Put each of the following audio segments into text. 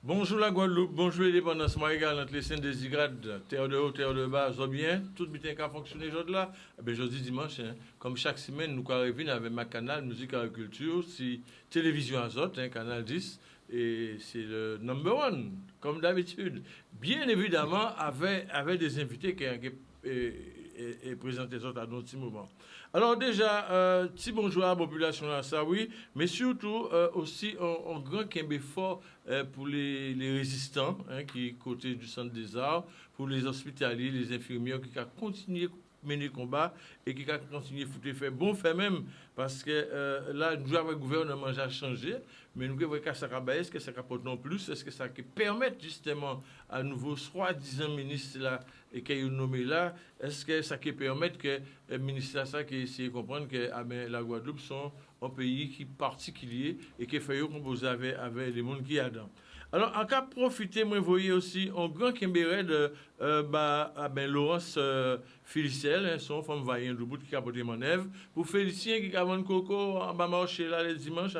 Bonjour la Guadeloupe, bonjour l'indépendance, moi égal entre les Saint-Désigrades, terre de haut, terre de bas, ça bien, tout bien qu'à fonctionner aujourd'hui là. Eh bien, jeudi, dimanche, hein, comme chaque semaine, nous revenons avec ma canal Musique et Agriculture, si télévision Azote, hein, canal 10, et c'est le number one, comme d'habitude. Bien évidemment, avec des invités qui présenté ça à d'autres moments. Alors déjà, petit bonjour à la population là, ça oui, mais surtout aussi un grand Québec fort pour les résistants, hein, qui côté du centre des arts, pour les hospitaliers, les infirmières qui ont continué mener combat et qui a continué à faire bon fait même parce que là nous avons le gouvernement a changé mais nous avons ça est-ce que ça capote non plus est-ce que ça permet justement à nouveau soi-disant ministre là et qui est nommé là est-ce que ça permet que le ministre là ça qui essaie de comprendre que la Guadeloupe sont un pays qui particulier et qui fait composer avec les monde qui y a dedans. Alors, en cas profiter, moi, vous voyez aussi un grand Kimbéré de Laurence Félicel, hein, son femme vaillant du bout qui a porté mon œuvre. Pour Félicien qui a vendu coco en bas marché là les dimanches,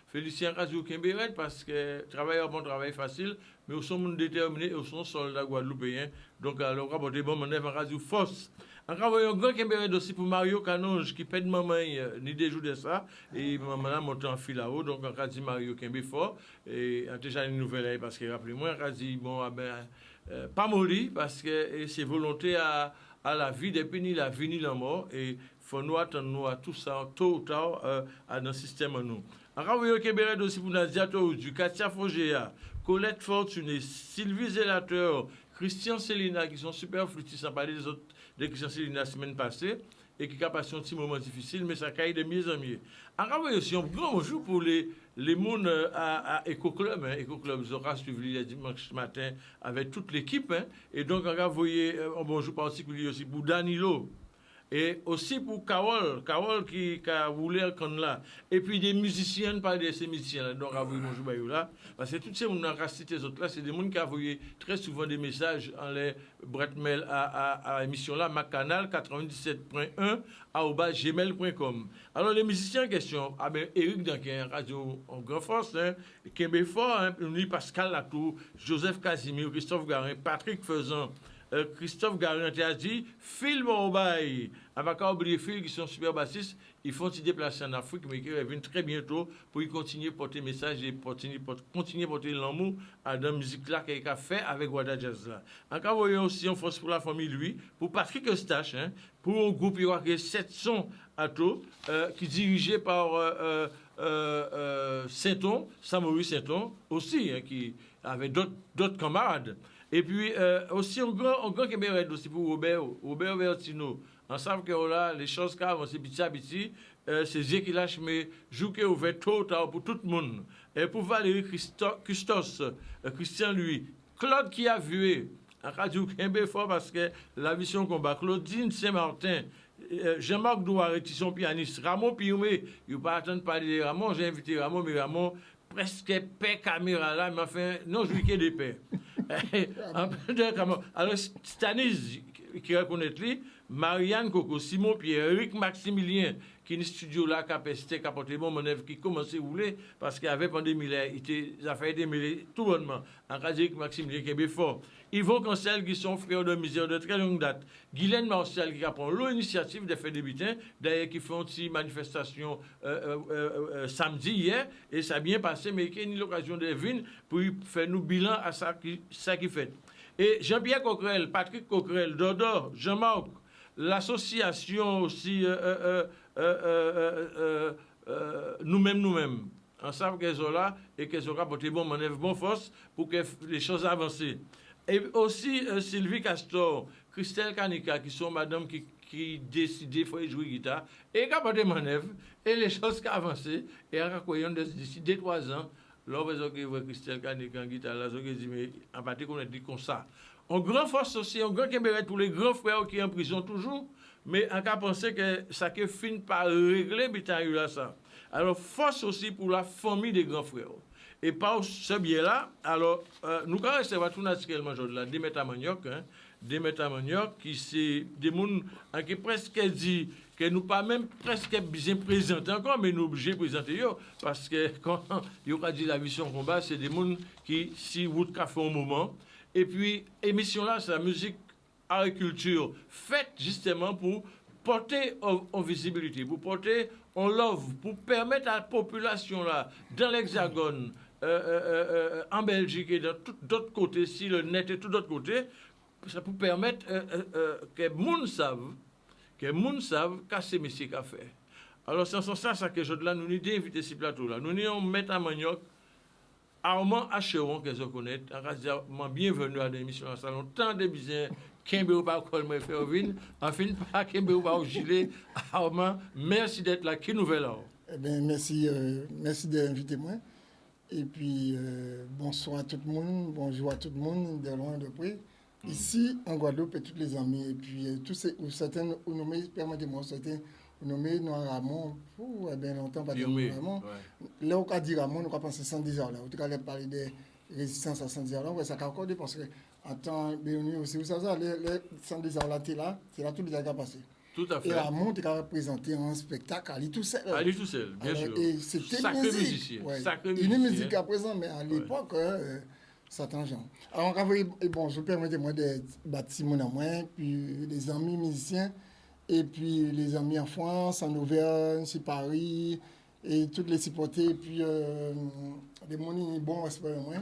Félicien a dit Kimbéré parce que travail bon travail facile, mais au sont déterminés, au sont soldats guadeloupéens. Donc, alors, on a porté bon mon œuvre en radio force. Encore un grand Kimbéré aussi pour Mario Canonge qui paie de maman ni des jours de ça. Et maman a monté en fil là-haut. Donc, on a dit Mario Kimbé fort. Et on a déjà une nouvelle parce que rappelez-moi, on a dit bon, pas mourir parce que c'est volonté à la vie depuis ni la vie ni la mort. Et il faut nous attendre à tout ça tôt ou tard dans le système à nous. Encore un Kimbéré aussi pour Nadia Toudu, Katia Fogéa, Colette Fortuné, Sylvie Zélateur, Christian Célina qui sont super flûtistes, sans parler des autres de Christian Célina la semaine passée et qui a passé un petit moment difficile, mais ça caille de mieux en mieux. Alors, aussi, un grand bonjour pour les mondes à Eco-Club. Hein. Eco-Club Zora suivi le dimanche matin avec toute l'équipe. Hein. Et donc, on va envoyer un bonjour particulier aussi pour Danilo. Et aussi pour Carole qui a voulu qu'on là. Et puis des musiciens, pas de ces musiciens-là. Donc, à vous, bonjour, là. Parce que tous ces gens qui ont cité les autres là, c'est des gens qui ont envoyé très souvent des messages en les boîtes mail à l'émission là, ma canal 97.1 @gmail.com. Alors, les musiciens en question, Eric Danquin, Radio en grande force, hein, Kembe Fort, hein, Pascal Latour, Joseph Casimir, Christophe Garin, Patrick Faisan. Christophe Garanti a dit film au bail. Avec oublier Phil qui sont super bassistes, ils font se déplacer en Afrique, mais qui reviennent très bientôt pour y continuer à porter message et continuer à porter l'amour à la musique là qu'il a fait avec Wada Jazz là. Encore voyons aussi en force pour la famille lui, pour Patrick Eustache, hein, pour un groupe qui a 700 atos, qui est dirigé par Saint-On, Saint-Maurice Saint-On, aussi, hein, qui avait d'autres camarades. Et puis, aussi, un grand Québécois aussi pour Robert Vertino. On sait que là, les choses qui avancent petit à petit, c'est Dieu qui lâche, mais joue qui est ouvert tôt ou tard pour tout le monde. Et pour Valérie Christos, Christian lui, Claude qui a vu, en radio Québec fort parce que la vision combat, Claudine Saint-Martin, Jean-Marc Douaret, qui sont pianistes, Ramon Piumé, il ne pas attendre parler de Ramon, j'ai invité Ramon, mais Ramon, presque paix caméra là, mais enfin, non, je lui des paix. Alors, Stanis, qui reconnaît lui, Marianne Coco, Simon Pierre, Eric Maximilien, qui est dans le studio là, qui a pesté, qui a porté mon œuvre, qui commençait à rouler, parce qu'il y avait pandémie là, il a fait démêler tout bonnement. En cas d'Eric Maximilien, qui est bien fort. Yvon Cancel, qui sont frères de misère de très longue date. Guylaine Martial, qui a pris l'initiative de faire des butins, d'ailleurs, qui font une petite manifestation samedi hier, et ça a bien passé, mais qui a eu l'occasion de venir pour faire nous bilan à ça qui fait. Et Jean-Pierre Coquerel, Patrick Coquerel, Dodo, Jean-Marc, l'association aussi nous-mêmes. On sait qu'elles sont là et qu'elles ont rapporté bon manœuvre, bonne force pour que les choses avancent. Et aussi Sylvie Castor, Christelle Canica, qui sont madame qui décident de jouer guitare et qui a porté manœuvre et les choses qui avancent et en accueillant d'ici 2-3 ans. Là, vous avez Christelle Canica en guitare, là, vous avez dit, mais en partie qu'on a dit comme ça. En grand force aussi, en grand Québec pour les grands frères qui sont en prison toujours, mais on a pensé que ça que finit par régler, là, ça. Alors, force aussi pour la famille des grands frères. Et par ce biais-là, alors, nous, quand on va tout naturellement aujourd'hui, là, des métamaniaques, hein, des métamaniaques qui c'est des gens qui presque dit que nous pas même presque bien présentés encore, mais nous obligés de présenter parce que quand ils ont dit la vision combat, c'est des gens qui, si vous fait un moment, et puis émission là, c'est la musique agriculture faite justement pour porter en visibilité, pour porter en love, pour permettre à la population là, dans l'Hexagone, en Belgique et dans d'autres côtés, si le net est tout d'autres côtés, ça pour permettre que les gens savent qu'est-ce que c'est qu'a fait. Alors c'est en ce sens que je là nous nous inviter ce plateau là. Nous nous mettre à Manioc, Armand Acheron que je connais, bienvenue à l'émission dans le salon. Tant de bien Kembe ou pas col me faire venir, enfin pas Kembe ou pas gilet. Armand, merci d'être là. Qui nouvelle alors? Eh bien, merci d'inviter moi. Et puis, bonsoir à tout le monde, bonjour à tout le monde, de loin, de près. Ici, en Guadeloupe, et tous les amis. Et puis, tous ces, certains, permettez-moi, certains, nommés Noir Ramon, pour bien longtemps, pas de Ramon. Là, on a dit Ramon, on a pensé 110 ans. Là. On a parlé de résistance à 110 ans. Là, ça a accordé parce que, en temps, aussi, vous savez, les 110 ans, là, c'est là tout les a passé. Tout à fait. Et Ramon, tu as représenté un spectacle à lui tout seul. À lui tout seul, bien sûr. Et c'était sacré musicien. Ouais. Sacré musicien. Une musique à présent, mais à l'époque, ça change. Alors, bon, je permettez-moi de bâtir mon amour, puis les amis musiciens, et puis les amis en France, en Auvergne, sur Paris, et toutes les supporter, et puis les moni bon respect moi,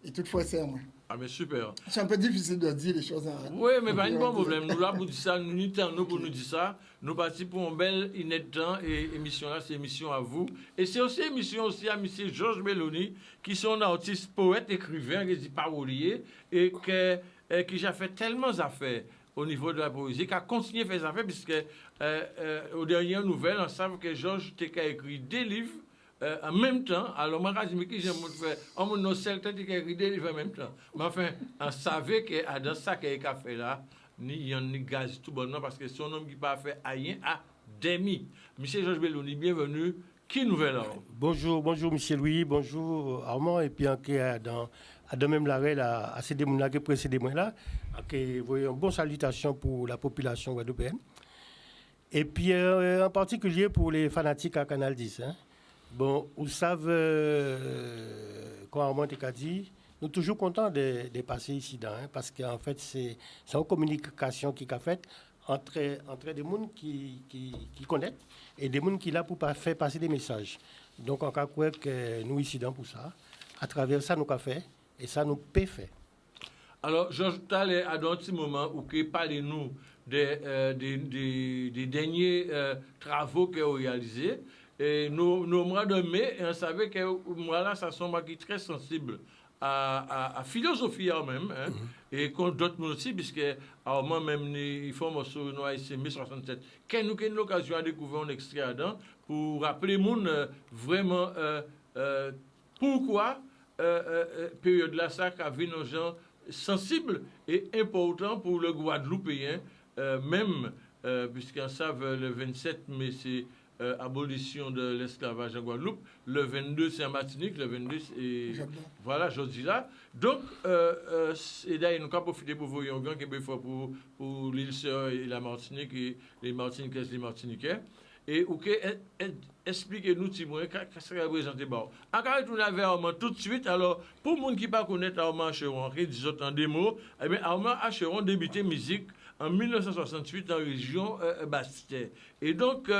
et toutefois c'est moi. Ah, mais super. C'est un peu difficile de dire les choses. Oui, mais pas de bon problème. Nous là pour dire ça, nous nous pour nous dire ça. Nous partons pour un bel inédit temps et émission là, c'est émission à vous. Et c'est aussi émission aussi à M. Georges Meloni, qui sont un artiste, poète, écrivain, qui dit parolier, et qui a fait tellement d'affaires au niveau de la poésie, qui a continué à faire des affaires, puisque aux dernières nouvelles, on sait que Georges a écrit des livres. En même temps, alors moi, je me dis que j'aime faire, on me seul temps qui écrit des livres en même temps. Mais enfin, on savait que dans ça qu'il a fait là, ni gaz tout bonnement, parce que son homme qui n'a pas fait rien à demi. Monsieur Georges Meloni, bienvenue. Qui nouvelle alors? Bonjour, Monsieur Louis, bonjour Armand, et puis dans même l'arrêt à ces démons là qui précédent moi là, voyez une bonne salutation pour la population guadeloupéenne. Et puis en particulier pour les fanatiques à Canal 10. Hein. Bon, vous savez, comme Armand t'a dit, nous sommes toujours contents de passer ici, hein, parce qu'en fait, c'est une communication qui est faite entre des gens qui connaissent et des gens qui sont là pour faire passer des messages. Donc, on croit que nous ici pour ça. À travers ça, nous avons fait et ça nous peut faire. Alors, Georges, tu allais à un petit moment où tu parlez-nous des derniers travaux que vous réalisés. Et nous mois de mai, et on savait que moi là, ça semble très sensible à philosophie même, hein, et contre d'autres aussi, puisque moi même, ils font sur nous ici 1067. Quand nous avons l'occasion de découvrir un extrait là-dedans, pour rappeler les gens vraiment pourquoi période là, ça a vu nos gens sensibles et importants pour le Guadeloupéen, même, puisqu'on savent le 27 mai, c'est abolition de l'esclavage en Guadeloupe. Le 22, c'est en Martinique. Le 22, c'est... Voilà, je dis là. Donc, et d'ailleurs, nous avons profité pour vous, un grand Québécois pour l'île Sœur et la Martinique, et les Martiniquais et les Martiniquais. Et expliquez-nous, Timoué, qu'est-ce que ça représente. Bon, encore nous l'avons Armand tout de suite. Alors, pour les gens qui ne connaissent pas Armand Acheron, qui disent en des mots, eh bien, Armand Acheron débuté musique en 1968 en région Bastille. Et donc,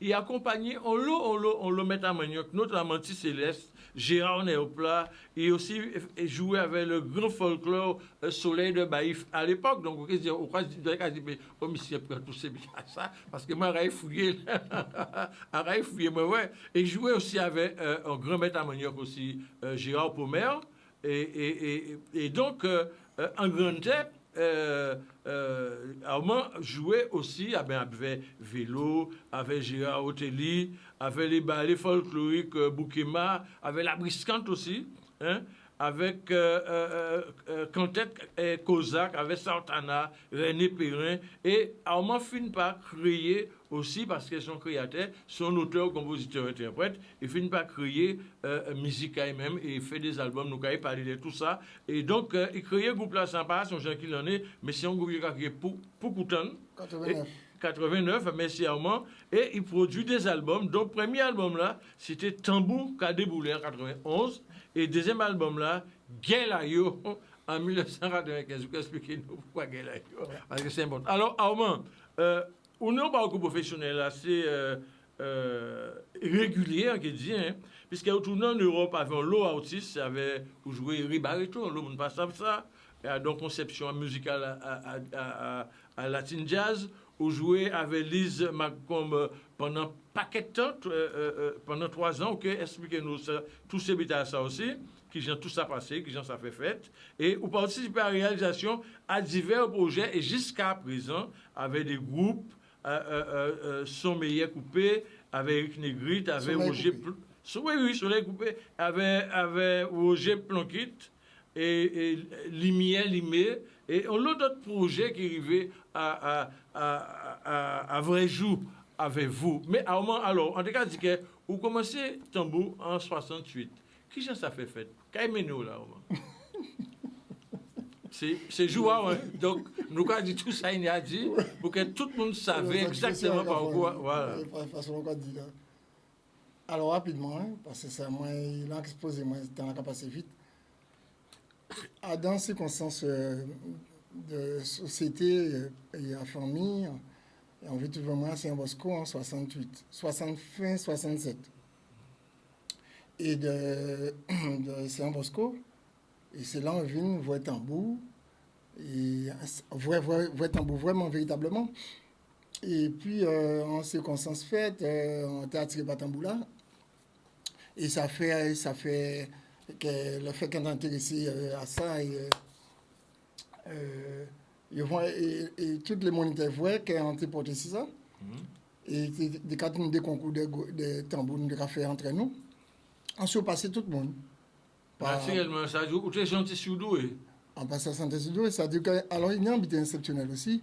il accompagné, on le met à Manioc, notamment Céleste, Gérard Néoplat, et aussi joué avec le grand folklore Soleil de Baïf à l'époque. Donc, on croit que oh, monsieur, prend tout ça, parce que moi, j'ai fouillé, moi, ouais. Et joué aussi avec un grand maître à Manioc aussi, Gérard Pommer. Et donc, en grande tête, Armand jouait aussi avec Vélo, avec Gérard Otelli, avec les ballets folkloriques Boukema, avec la Briscante aussi, hein, avec Cantette et Kozak, avec Santana, René Perrin, et Armand finit par créer aussi parce que son créateur, son auteur, compositeur, interprète, il finit par créer musique même et il fait des albums, nous avons parlé de tout ça. Et donc, il crée le groupe là, sans pas, son genre qu'il en est, mais c'est un groupe qui a créé pour Coutan. 89, merci Armand, et il produit des albums. Donc, premier album là, c'était Tambour qui a déboulé en 91, et deuxième album là, Gelayo, en 1995. Vous pouvez expliquer nous pourquoi Gelayo? Parce que c'est important. Alors, Armand, on n'est pas beaucoup professionnel, assez régulier, on peut dire, hein, puisque retourné en Europe, avec un lot artiste, avait joué Ribarito, le monde pas ça, donc conception musicale à Latin Jazz, ou joué avec Lise Macomb pendant paquet de temps, pendant 3 ans, ok, expliquez-nous ça, tous ces bétas ça aussi, qui j'ai tout ça passé, qui j'ai ça fait fête, et ou participer à la réalisation à divers projets, et jusqu'à présent, avec des groupes, Son Meilleur Coupé, avec Eric Negrite, avec Roger Soleil Coupé, avec Roger Planquit, et Limier Limé, et on a d'autres projets qui arrivaient à vrai jour avec vous. Mais alors, en tout cas, dit que vous commencez Tambour en 68. Qui j'en ça fait fête? Qu'est-ce là, c'est joueur, hein? Donc, nous avons dit tout ça, il a dit, pour que tout le monde savait exactement par quoi. Voilà. Alors, rapidement, hein, parce que c'est moi, il a exposé, moi, dans la capacité vite. Dans ces circonstances de société et de famille, on vit toujours moi à Saint-Bosco en 68, fin 67. Et de Saint-Bosco, et c'est là on vient voir Tambour, et voir Tambour vraiment, véritablement. Et puis, en circonstances faites, on était attiré par Tambour là, et ça fait que le fait qu'on est intéressé à ça, et tous les moniteurs voient qu'on a porté ça. Et des concours de tambour nous avons fait entre nous. On s'est passé tout le monde. Naturellement, ça dit, vous êtes gentil sur doué. En passant santé sur doué, ça dit que, alors il y a un habité exceptionnel aussi.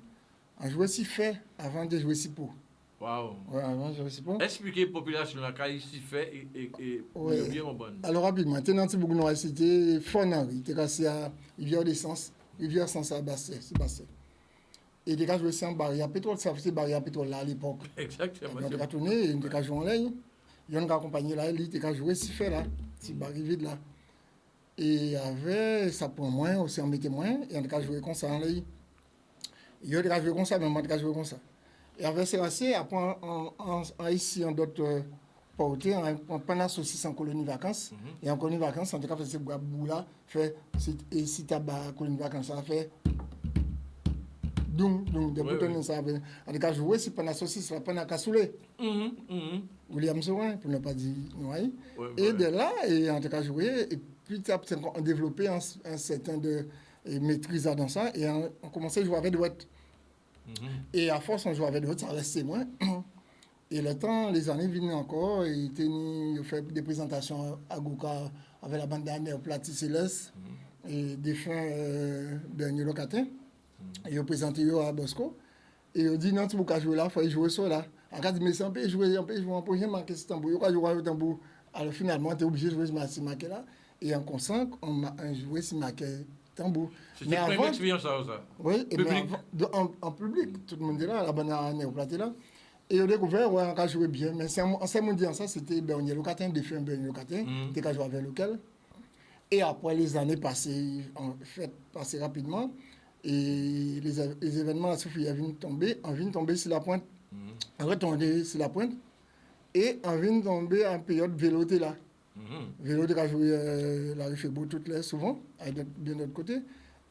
On jouait si fait avant de jouer si pour. Waouh. Ouais, avant de jouer si pour. Expliquez la population là, quand il s'y fait et ouais. Bien mon bon. Alors rapidement, tenant petit beaucoup de c'était Fonari, il était cassé à Rivière d'Essence, Rivière sans à Basset, c'est Basset. Et il a joué sans barrière pétrole, ça faisait barrière pétrole là à l'époque. Exactement. Il a tourné, il a joué en ligne. Il a accompagné là, il a joué si fait là, si barrière vide là. Et avait ça pour moins, aussi en mettait moins, et on a joué comme ça en ligne. Il a joué comme ça, mais moi, il a joué comme ça. Et avec Sébastien, après, ici, en d'autres portées, on prend la saucisse en colonie vacances. Et en colonie vacances, on a fait ce bout là, et si tu as la colonie vacances, ça fait. Donc, des boutons, ça avait. On a joué, si pas la saucisse, ça prend la cassoulet. William Sourin, pour ne pas dire noyer. Et de là, et on a joué, et puis on a développé un certain de maîtrise dans ça, et on commençait à jouer avec Douette. Et à force, on jouait avec Douette, ça restait moins. Et le temps, les années viennent encore, et il fait des présentations à Gouka avec la bande d'année au Platy Céleste, et des fins dernier locataire. Et il présenté à Bosco. Et il dit non, tu peux jouer là, il faut jouer ça là. On a dit, mais si on peut jouer en prochain marqué ce tambour, il faut jouer au tambour. Alors finalement, tu es obligé de jouer ce marqué là. Et en consent, on a joué ce marqué tambour. C'était une première expérience ça. Oui, et mais en public, tout le monde est là, la bande année au Platy là. Et on a découvert, ouais, on a joué bien. Mais en ce moment, ça, c'était Bernier Locataire, des films Bernier Locataire, qui a joué avec lequel. Et après, les années passées, passées rapidement. Et les événements à Sophie viennent tomber sur la pointe. On va tomber sur la pointe. Et on vient tomber en période véloté là. Véloté a joué la rue Fébeau toutes les souvent, de notre côté.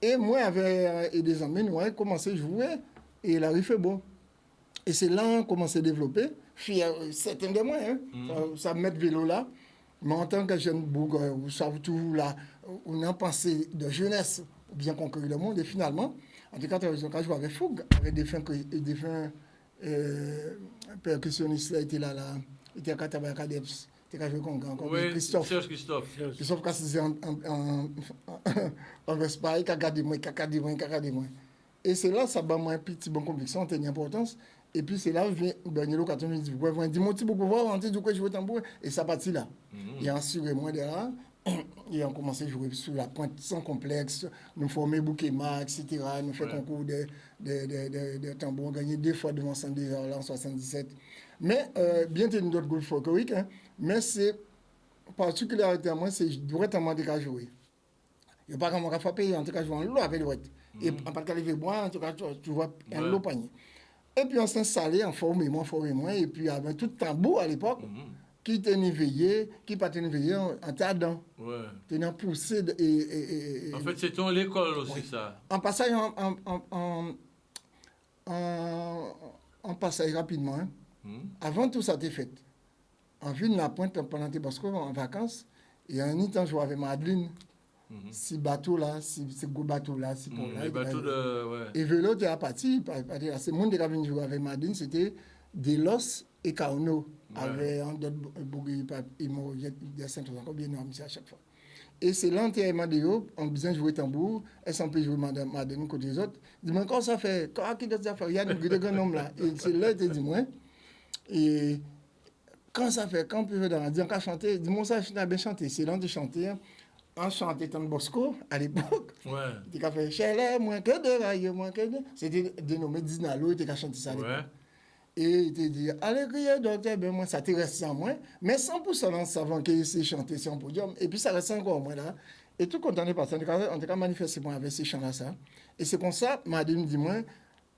Et moi, avec des amis, nous avons commencé à jouer et la rue Fébeau. Et c'est là qu'on commence à développer. Certains de moi, ça met vélo là. Mais en tant que jeune bourg, vous savez tout là, on a pensé de jeunesse. Bien conquérir le monde, et finalement, en tout cas, on a joué avec Fougue, avec des fins percussionnistes, il était là, il était à Katabaya Kadeps, il était à jouer encore Christophe. Christophe Cassizé en Vespaille, Kakadimoy. Et c'est là, ça m'a une petite bonne conviction, c'est une importance. Et puis c'est là où vient Benilo quand on me dit, ouais, dis mon petit beaucoup voir, on dit du coup jouer tambour et ça partit là. Et ensuite moi derrière et on commençait à jouer sur la pointe sans complexe, nous former Boukema, etc. Nous fait concours de tambour, gagner 2 fois devant Sandy là en 77. Mais bien tenu d'autres groupes folkloriques, hein, mais c'est particulièrement c'est directement de jouer. Il n'y a pas comment frapper, en tout cas jouer en lot avec le et en pas de bois, en tout cas tu vois un lot panier. Et puis on s'est installé en formé moins, et puis avec tout tambour à l'époque, qui était éveillé, qui pas éveillé en tardant. Ouais. Tenant poussé En fait, c'est ton l'école aussi, ça. En passage, en passage rapidement, hein. Avant tout ça était fait. En ville de la Pointe, pendant tes Bosco, en vacances, et en temps, je jouais avec Madeleine. Si bateau là, si gros bateau là, si pour là. Les bateaux de. Ouais. Et vélo, tu es parti. C'est le monde qui a venu jouer avec Madeleine, c'était Delos et Kauno. Avec un autre bourgeois, il y a 5 ans, encore bien énorme à chaque fois. Et c'est l'enterrement de eux, on a besoin de jouer tambour, et sans peut jouer Madeleine côté des autres. Dis-moi, comment ça fait? Comment ça fait? Il y a des grands hommes là. Et c'est là, tu dis-moi. Et quand ça fait, quand on peut dire, on peut chanter, dis-moi ça, je bien chanté. C'est là de chanter. On chantait dans Bosco à l'époque. Ouais. Tu as fait Chelé, moins que de rails, moins que de. C'était dénommé Dinalo, tu as chanté ça à l'époque. Ouais. Et il te dit, allez, crier, docteur, ben moi, ça te reste sans moi. Mais 100% dans savant qu'il sait chanter sur un podium. Et puis ça reste encore moins là. Et tout content de passer. En tout cas, manifesté avec ces chants-là, ça. Et c'est comme ça, madame dit, moi,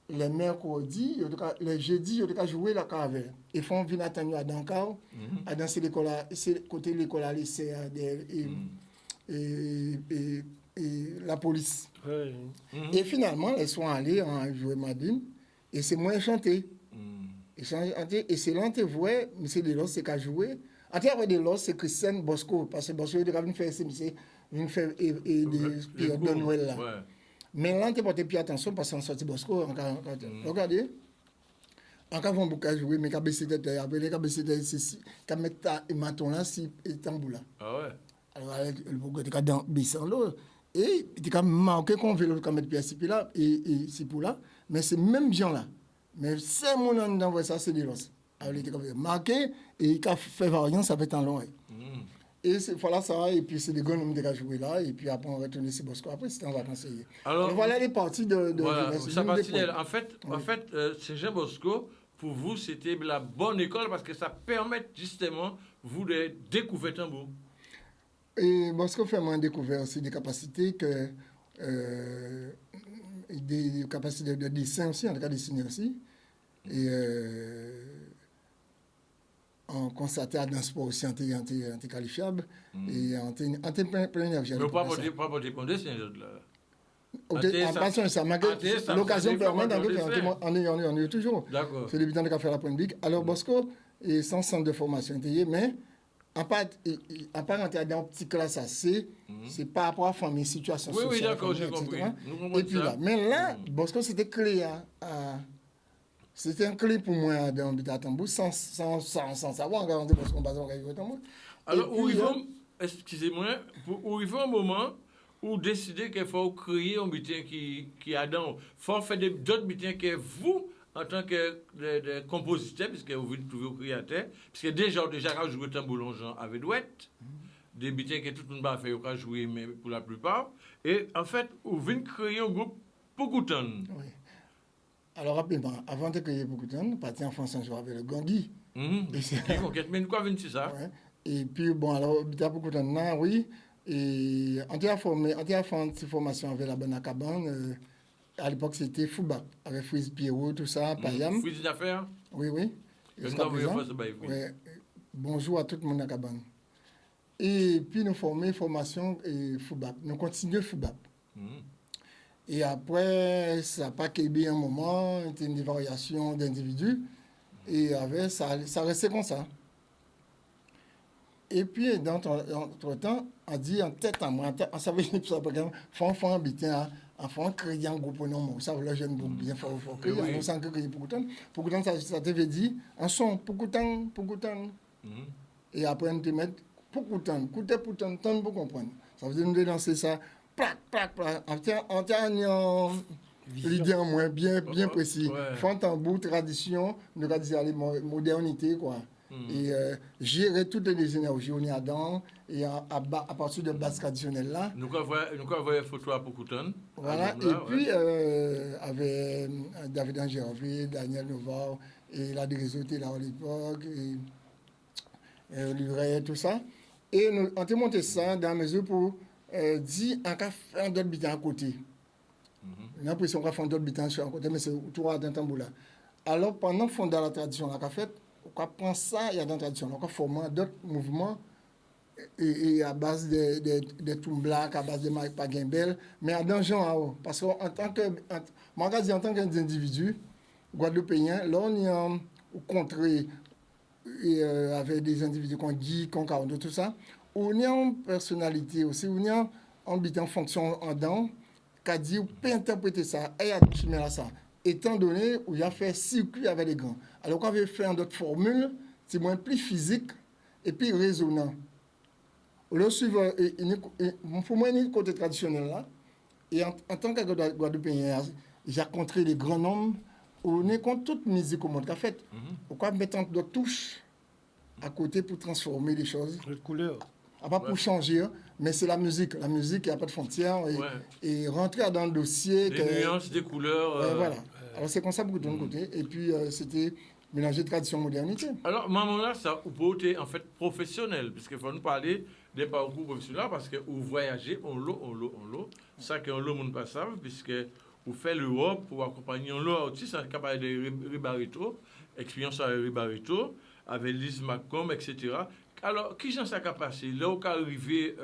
les mercredis, les jeudis, ils ont joué la cave. Ils font venir attendre à Dankar, à danser l'école, côté l'école à lycée, et la police. Et finalement, ils sont allés en jouer Madine, et c'est moi chanté. Et c'est là que tu vois, M. Delos, c'est qu'à jouer. En tout cas, Delos, c'est Christian Bosco, parce que Bosco, il a fait des périodes de Noël là. Ouais. Mais là, tu n'as pas attention parce qu'on sortit Bosco. Regardez. Encore on peut jouer, mais quand baisser tête, après quand baisser tête, c'est quand mettre maton là, si tambour là. Ah ouais. Alors le bouquet est dans baissant l'eau et il quand marqué qu'on veut quand mettre pièce là et c'est pour là, mais c'est même gens là. Mais c'est mon nom dans ça c'est des los. Alors il était comme marqué et il a fait variant ça fait en long. Et voilà ça, et puis c'est des gars qui ont joué là, et puis après on retourne sur Bosco. Après c'était en vacances. Alors et voilà les parties de voilà, ça partie en fait, Saint-Jean Bosco, pour vous, c'était la bonne école parce que ça permet justement vous de découvrir tambour. Et Bosco fait moins découvert aussi des capacités des capacités de dessin aussi, en tout cas dessiner aussi. Et on constatait dans le sport aussi anti-qualifiable et anti-plein énergie. Mais pas pour dépendre, c'est un autre là. Ok, en passant ça, l'occasion permet on est toujours. D'accord. C'est l'évident de faire la pointe bique. Alors Bosco est sans centre de formation intégré, mais à part entrer dans une petite classe assez, c'est par rapport à la famille, situation sociale. Oui, d'accord, j'ai compris. Et puis là, mais là, Bosco c'était clé c'était un clé pour moi d'habiter à Tambou sans savoir encore parce qu'on passe en à Tambou. Alors, excusez-moi, où il faut un moment où décider qu'il faut créer un butin qui a dans. Il faut faire d'autres butins que vous, en tant que compositeur, puisque vous trouvez créateur, puisque déjà quand je joue tambour longeant avec douette, des butins que tout le monde va faire, quand jouer, mais pour la plupart. Et en fait, vous venez créer un groupe Poucoutan. Oui. Alors rapidement, avant de créer Poucoutan, parti en France un jour avec le Gandhi. Mais quoi vient ça? Ouais. Et puis bon, alors, à Poucoutan, oui. Et on a fait une formation avec la Bonacabane. À l'époque, c'était Foubap, avec Fouiz Pierrot, tout ça, Payam. Fouiz d'affaires? Oui. Bonjour à tout le monde à Cabane. Et puis, nous formons formation Foubap. Nous continuons Foubap. Et après, ça n'a pas qu'ébé un moment, c'était une variation d'individus. Et avec, ça restait comme ça. Et puis, entre-temps, on dit en tête à moi, on savait que ça faut habiter en fond créer un groupe non ça veut jeune groupe bien fort créer on sent que créer beaucoup de temps ça te veut dire un son beaucoup de temps et après on te met beaucoup de temps pour comprendre ça veut dire nous lancer ça plac on tient l'idée en moins bien précis. Ouais. Fond tambour, tradition, nous allons dire aller modernité, quoi. Et gérer toutes les énergies, on est dedans, et à partir de base traditionnelle là. Nous avons une photo à Pocouton. Voilà, et puis avec David Angervé, Daniel Novard, et la Dérisoté là à l'époque, et Livret, tout ça. Et nous avons monté ça dans la mesure pour dire en cas faire d'autres bitans à côté. J'ai l'impression qu'on va faire d'autres bitans sur un côté, mais c'est tout à d'un tambour là. Alors pendant fondant la tradition, on a fait, on prend ça, il y a dans la tradition, on a formé d'autres mouvements et à base de Toumblac, à base de Mike Paguimbel, mais à Dangean, parce qu'en tant que, moi, en tant qu'individu, Guadeloupéen, là, on est en contrée avec des individus comme Guy, comme Carondo, tout ça, on est en personnalité aussi, on est en habitant en fonction en dedans, qu'a dit, on peut interpréter ça, et à chimère ça, étant donné où il a fait circuit avec les grands. Alors, quand on veut faire d'autres formules, c'est moins plus physique et puis résonnant. Le suivant, pour moi, il côté traditionnel là. Et en tant que Guadeloupéen, j'ai rencontré les grands hommes. On est contre toute musique au monde. En fait, on peut mettre d'autres touches à côté pour transformer les choses. Les couleurs. Pas pour changer, mais c'est la musique. La musique, il n'y a pas de frontières. Et rentrer dans le dossier. Des nuances, des couleurs. Voilà. Alors c'est comme ça beaucoup de l'autre côté. Et puis c'était mélanger tradition modernité. Alors, maman là, ça peut être en fait professionnel, puisqu'il faut nous parler des parcours professionnels, parce que vous voyagez, on l'eau. Ça que l'eau, monde pas savent, puisque vous faites l'Europe pour accompagner l'eau aussi, ça capable de Ribarito, expérience à Ribarito, avec Lise Macomb, etc. Alors, qui j'en ça a passé? Là où arrivé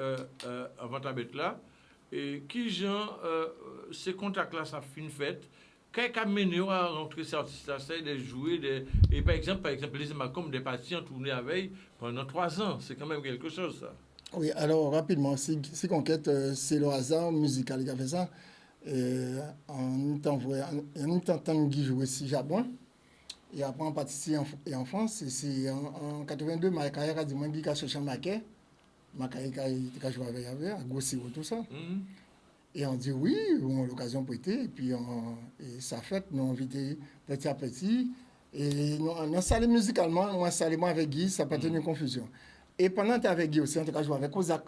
avant ta bête là, et qui j'en ces contacts-là, ça fait une fête. Qu'est-ce qui a mené à rentrer ces artistes-là, de jouer, et par exemple, Lise Macomb, des parties en tournée avec pendant 3 ans, c'est quand même quelque chose, ça. Oui, alors rapidement, si Conquête, c'est le hasard musical qui a fait ça. En tentant Guy jouer si Japon, et après on partit en France, et c'est en 82, ma carrière a dit, moi, Guy a cherché un maquet, ma carrière a joué avec, à Gossiro, tout ça. Et on dit oui, on a l'occasion pour être, et puis et ça fait, nous avons invité petit à petit, et on a salé musicalement, moi salé moi avec Guy, ça n'a pas tenu une confusion. Et pendant que tu es avec Guy aussi, on a joué avec Kozak.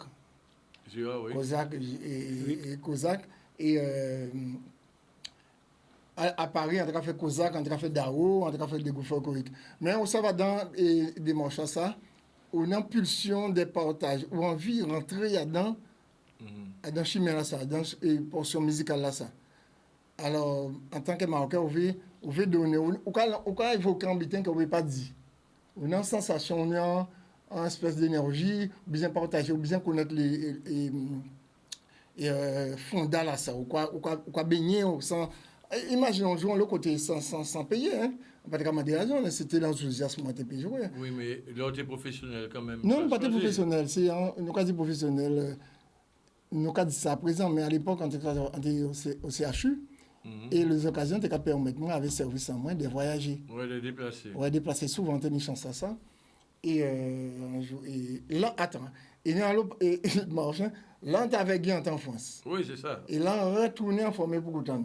Kozak et Kozak. Et à Paris, on a fait Kozak, on a fait Dao, on a fait des Gouffres Coriques. Mais on s'en va dans des marches ça, on a une impulsion des partages, ou envie de rentrer là-dedans, dans chimère là ça, dans une portion musicale là ça. Alors, en tant que Marocain, on veut donner, on peut évoquer un bitin qu'on ne veut pas dire. On a une sensation, on a une espèce d'énergie, bien partager, bien connaître les fondats là ça, ou quoi baigner, sans... Imaginons, jouons le côté sans payer, hein. Pas de commander raison, mais c'était l'enthousiasme qui était joué. Oui, mais l'autre est professionnel quand même. Non, pas professionnel, c'est nous cas dit professionnel. Nous cas dit ça à présent, mais à l'époque, on était au CHU, et les occasions étaient permettre moi, avec service en moins, de voyager. Ouais, de déplacer. Ouais, déplacer souvent, on a une chance à ça. Et là, attends, et là, on t'avait Guy en France. Oui, c'est ça. Et là, on retournait en formé pour Goutan.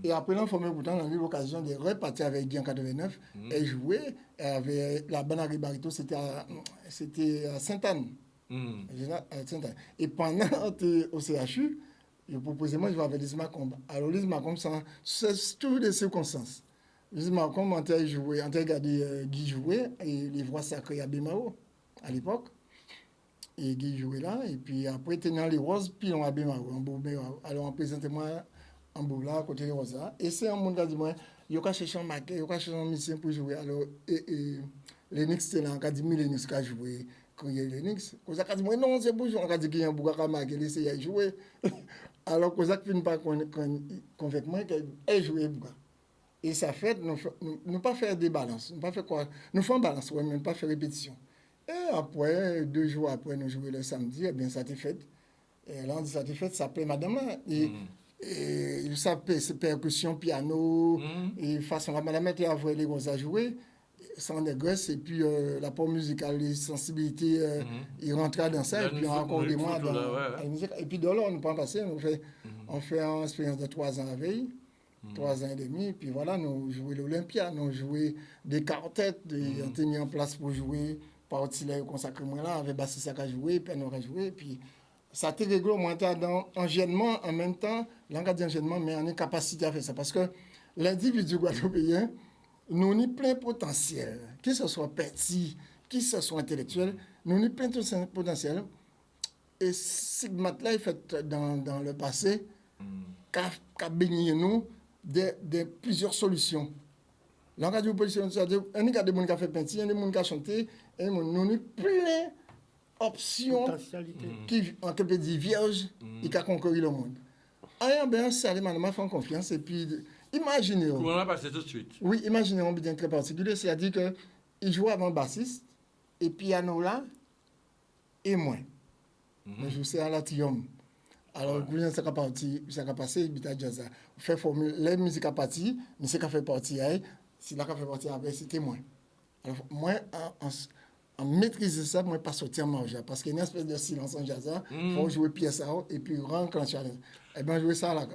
Et après, on formé pour Goutan, on a eu l'occasion de repartir avec Guy en 89 et jouer avec la bande à Ribarito, c'était à Sainte-Anne. Et pendant au CHU, je proposais moi de jouer avec Lise Macomb. Alors, Lise Macomb, c'est toutes les circonstances. Lise Macomb, on a regardé Guy jouer et les voix sacrées à Bemao à l'époque. Et Guy jouait là, et puis après, tenant les roses, puis on a Bemao, en Bemao. Alors, on présentait moi en Boula, à côté des roses là. Et c'est un monde qui a dit, moi, il y a cherché un maquet, il y a cherché un musicien pour jouer. Alors, Lennox, c'était là, on a dit, Lennox qui a joué. Lennox. Kozak a dit, moi, non, c'est bonjour. On a dit qu'il y a un bouga qui a essayé de jouer. Alors, Kozak finit par convaincre moi qu'elle jouait bouga. Et ça fait, nous pas faire des balances. Nous pas faire quoi? Nous faisons balance, mais pas faire répétition. Et après, 2 jours après, nous jouons le samedi, et bien, ça t'est fait. Et là, on dit, ça t'est fait, ça plaît madame là. Et ça plaît, c'est percussion, piano, et façon, la madame était à voir les gosses à jouer. Sans négoce, et puis la pop musicale, les sensibilités, il rentrait dans ça, et puis on raconte des mois dans la musique. Et puis de là, on nous prend passer, on fait une expérience de 3 ans à veille. 3 ans et demi. Puis voilà, nous jouons l'Olympia, nous jouons des quartettes, on était mis en place pour jouer, partie là, consacré moi là, avec Bassi Saka joué, puis on aurait joué, puis ça a été réglé, moi, dans enchaînement, en même temps, l'engagement d'enchaînement, mais on est capacité à faire ça. Parce que l'individu guadeloupéen, nous avons plein potentiel, que ce soit petit, que ce soit intellectuel, nous avons plein de potentiel. Et ce là est fait dans le passé, qu'a baigné nous de plusieurs solutions. L'engagement de c'est-à-dire, il y a des gens qui ont fait peinture, il y a des gens qui ont chanté, et nous avons plein d'options qui, en quelque dit, vierge, et qui a conquéri le monde. Ayant bien sérieusement fait confiance, et puis, imaginez. On va passer tout de suite. Oui, imaginez un bien très particulier, c'est-à-dire qu'il joue avant bassiste, et piano là, et moi. Mais je suis à la Tium. Alors, quand ça a passé, il a dit ça. On fait formule, les musiques à partir, mais c'est qu'à fait partie, si là, fait partie avec, c'était moi. Alors, moi, en maîtriser ça, moi, pas sortir en marge. Parce qu'il y a une espèce de silence en jazz, il faut jouer pièce à haut, et puis renclencher. Eh bien, jouer ça à la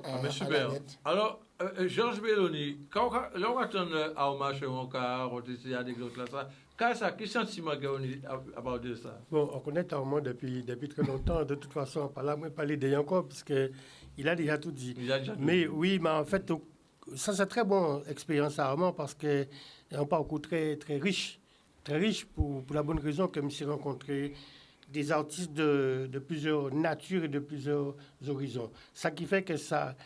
lettre. Alors, Georges Belloni, quand on attend à hommage à mon cas, on dit anecdote là, ça. Quel sentiment qu'on a abordé ça? Bon, on connaît Armand depuis très longtemps. De toute façon, par là, moi, parler d'elle encore, parce qu'il a déjà tout dit. Mais oui, mais en fait, ça, c'est très bonne expérience à Armand, parce que c'est un parcours très riche. Très riche pour la bonne raison que je me suis rencontré des artistes de plusieurs natures et de plusieurs horizons. Ça qui fait que ça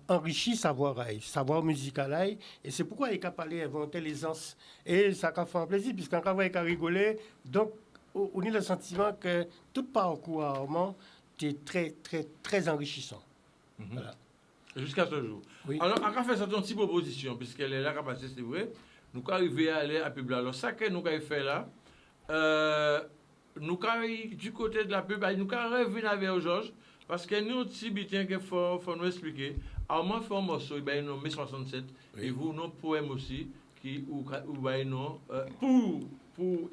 enrichit savoir musical, et c'est pourquoi il a parlé inventer l'aisance. Et ça a fait un plaisir, puisqu'on a rigolé. Donc, on a le sentiment que tout parcours à Armand est très enrichissant. Voilà. Jusqu'à ce jour. Oui. Alors, on a fait cette petite proposition, puisqu'elle est là, capacité, c'est vrai. Nous avons arrivé à aller à Publa. Alors, ça que nous avons fait là, nous avons du côté de la pub, nous avons revenir avec Georges, parce que nous, si bien qu'il faut nous expliquer, à moins fait un morceau, il y a un mai 67, et vous, nos poèmes aussi, qui ou non, pour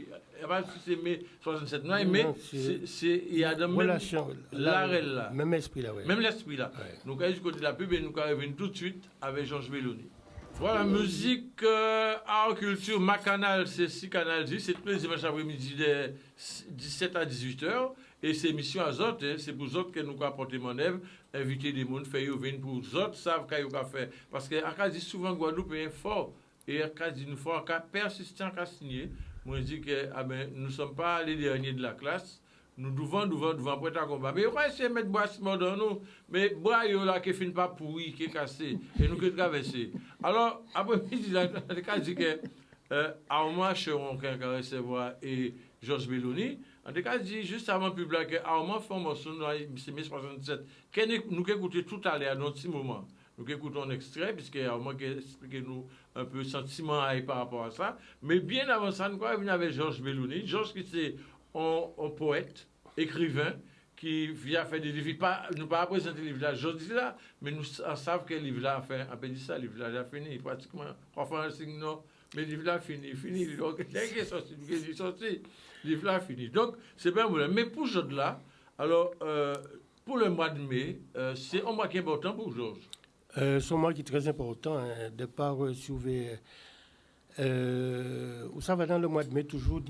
c'est mai 67, non, mais il y a de relation, là. Même esprit là, oui. Même l'esprit là. Ouais. Nous avons du côté de la pub et nous allons revenir tout de suite avec Georges Belloni. Voilà, musique, art, culture, ma canal, c'est 6 canal 10. C'est tous les dimanches après-midi de 17 à 18 h. Et c'est émission à Zot, c'est pour Zot que nous avons apporté mon œuvre, inviter des gens, faire venir pour Zot, savent qu'il y a fait. Parce que dit souvent Guadeloupe est fort. Et dit nous faut persistant qu'à signer. Moi, je dis que nous ne sommes pas les derniers de la classe. Nous devons prêter à combat. Mais on va essayer de mettre bois dans nous. Mais bois là qui finit pas pourri, qui est cassé. Et nous qui traverser. Alors, après-midi, on a dit que Armand Cheron qui a recevoir et Georges Belloni. En tout cas, dit juste avant le public que Armand fait un morceau dans c'est 1967. Nous qui écoutons tout à l'heure, dans un petit moment. Nous écoutons un extrait, puisque Armand qui explique nous un peu le sentiment par rapport à ça. Mais bien avant ça, nous avons avec Georges Belloni. Georges qui c'est un poète, écrivain, qui vient faire des livres. Nous ne pas présenter les livres là, je dis là, mais nous savons que le livre là a fait, on peut dire ça, le livre là a fini, pratiquement. Parfois, on signe non, mais le livre là a fini. Donc, il est sorti, le livre là a fini. Donc, c'est pas un problème. Mais pour Georges là, alors, pour le mois de mai, c'est un mois qui est important pour Georges. C'est un mois qui est très important, de par soulever. Ça va dans le mois de mai, toujours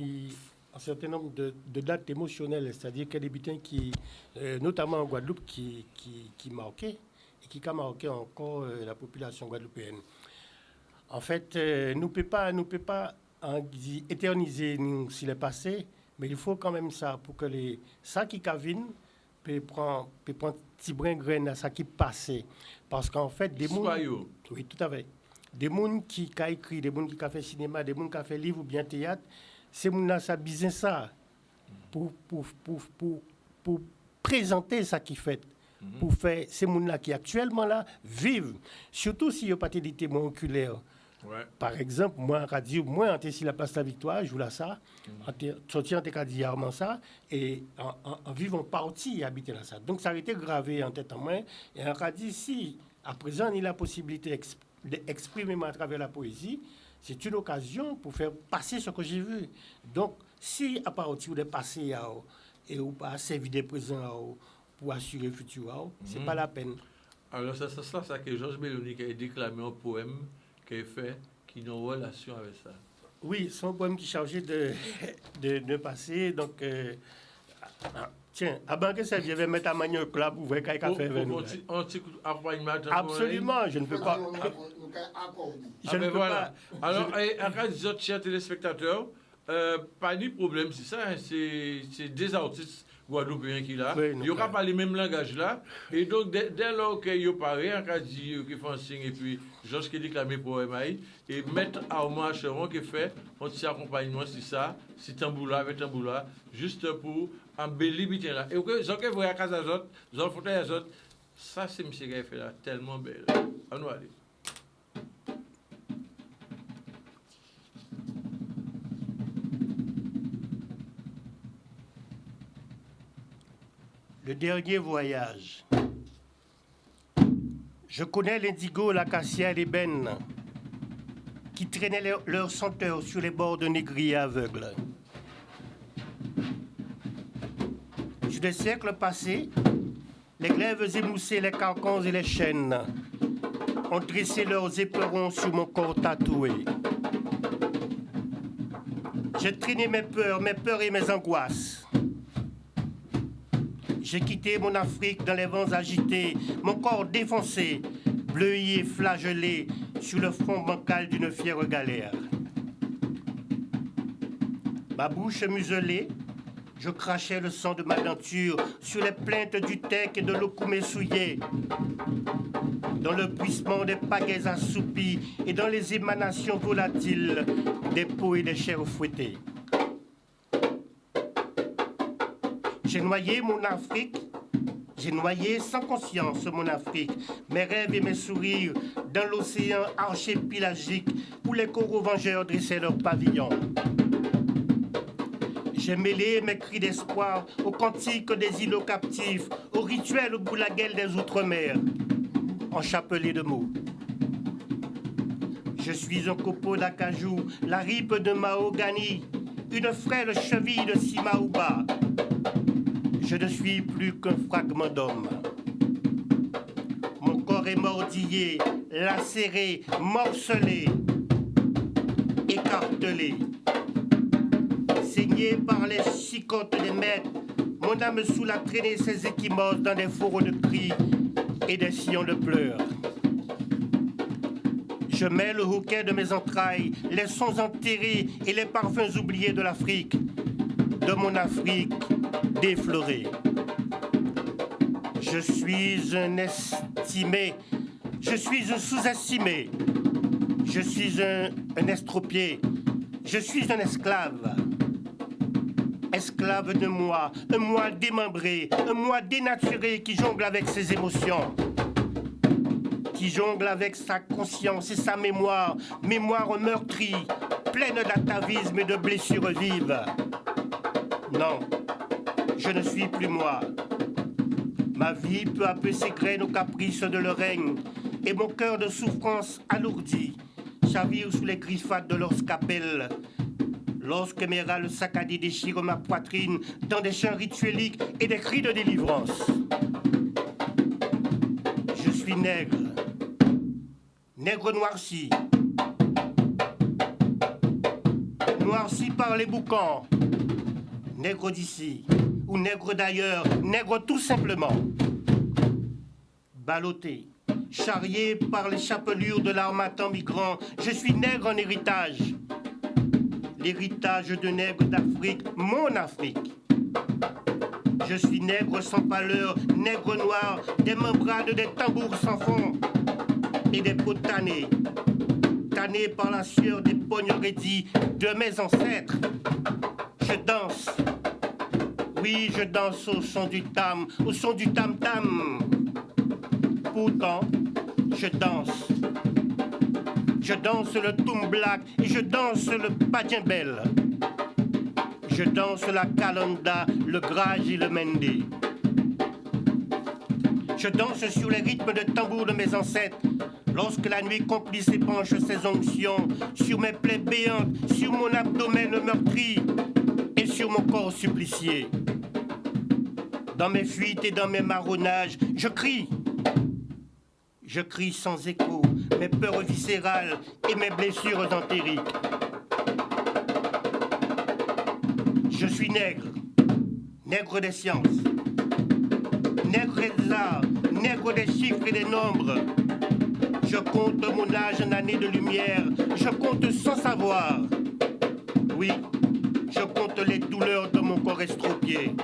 un certain nombre de dates émotionnelles, c'est-à-dire qu'il y a des butins qui, notamment en Guadeloupe, qui marquaient et qui a marqué encore la population guadeloupéenne. En fait, nous ne pouvons pas éterniser s'il est passé, mais il faut quand même ça pour que ça qui cavine peut prendre un petit brin grain à ça qui passait. Parce qu'en fait, des gens... Oui, tout à fait. Des gens qui ont écrit, des gens qui ont fait cinéma, des gens qui ont fait livre ou bien théâtre, ces gens-là, ça besoin ça pour présenter ça qui fait, pour faire ces gens-là qui actuellement là vivent, surtout s'il n'y a pas des témoins oculaires. Ouais. Par exemple, moi, radio, moi, en si la place de la Victoire, je joue là ça, sorti en diarement ça, et en vivant partie, habiter là ça. Donc, ça a été gravé en tête en main, et on a dit, si, à présent, il a la possibilité d'exprimer à travers la poésie, c'est une occasion pour faire passer ce que j'ai vu. Donc, si à partir de passer et ou pas servir des présents pour assurer le futur, c'est pas la peine. Alors, c'est ça que Georges Mélanie qui a déclamé un poème qu'il a fait qui a une relation avec ça. Oui, c'est un poème qui est chargé de passer. Donc, tiens, avant que ça vienne mettre à manioc là pour voir qu'il a fait avec nous. Un petit accompagnement. Absolument, je ne peux pas. Je ne peux pas. Alors, en cas des autres chers téléspectateurs, pas de problème, c'est ça, hein, c'est des artistes guadeloupéens qui là. Oui, ils n'ont pas le même langage là. Et donc, dès lors qu'ils parlent, en cas qu'ils font un signe, et puis Georges qui déclame pour MAI, et Maître Armand Acheron qui fait un petit accompagnement, c'est ça, c'est tamboula avec tamboula, juste pour embellir bien là. Et ce que vous voyez à casa autres, dans le fauteuil des autres, ça c'est monsieur qui a fait là, tellement belle. On va aller. Le dernier voyage. Je connais l'indigo, l'acacia et l'ébène qui traînaient leur senteur sur les bords de négriers aveugles. Sur des siècles passés, les glaives émoussés, les carcans et les chênes ont dressé leurs éperons sur mon corps tatoué. J'ai traîné mes peurs et mes angoisses. J'ai quitté mon Afrique dans les vents agités, mon corps défoncé, bleui et flagellé sur le fond bancal d'une fière galère. Ma bouche muselée, je crachais le sang de ma denture sur les plaintes du tech et de l'okoumé souillé. Dans le bruissement des pagaies assoupies et dans les émanations volatiles des peaux et des chairs fouettées. J'ai noyé mon Afrique, j'ai noyé sans conscience mon Afrique, mes rêves et mes sourires dans l'océan archipélagique où les coraux vengeurs dressaient leurs pavillons. J'ai mêlé mes cris d'espoir aux cantiques des îlots captifs, aux rituels boulaguels des outre-mer, enchapelés de mots. Je suis un copeau d'acajou, la ripe de mahogany, une frêle cheville de simaouba. Je ne suis plus qu'un fragment d'homme. Mon corps est mordillé, lacéré, morcelé, écartelé. Saigné par les chicottes des maîtres, mon âme saoule a traîné ses échymoses dans des fourreaux de cris et des sillons de pleurs. Je mets le hoquet de mes entrailles, les sons enterrés et les parfums oubliés de l'Afrique, de mon Afrique déflorée. Je suis un estimé, je suis un sous-estimé, je suis un estropié, je suis un esclave. Esclave de moi, un moi démembré, un moi dénaturé qui jongle avec ses émotions, qui jongle avec sa conscience et sa mémoire, mémoire meurtrie, pleine d'atavisme et de blessures vives. Non, je ne suis plus moi. Ma vie peu à peu s'égrène aux caprices de leur règne, et mon cœur de souffrance alourdi chavire sous les griffades de leur scapelle. Lorsque mes râles saccadés déchirent ma poitrine dans des chants ritueliques et des cris de délivrance. Je suis nègre, nègre noirci, noirci par les boucans, nègre d'ici ou nègre d'ailleurs, nègre tout simplement, ballotté, charrié par les chapelures de l'armatan migrant, je suis nègre en héritage. L'héritage de nègre d'Afrique, mon Afrique. Je suis nègre sans pâleur, nègre noir, des membrades, des tambours sans fond et des peaux tannées, tannées par la sueur des pognoredis de mes ancêtres. Je danse, oui, je danse au son du tam, au son du tam-tam. Pourtant, je danse. Je danse le Tumblak et je danse le Padjimbel. Je danse la Kalonda, le Grage et le Mende. Je danse sur les rythmes de tambour de mes ancêtres. Lorsque la nuit complice épanche ses onctions sur mes plaies béantes, sur mon abdomen meurtri et sur mon corps supplicié. Dans mes fuites et dans mes marronnages, je crie. Je crie sans écho, mes peurs viscérales et mes blessures empiriques. Je suis nègre, nègre des sciences, nègre des arts, nègre des chiffres et des nombres. Je compte mon âge en années de lumière, je compte sans savoir. Oui, je compte les douleurs de mon corps estropié.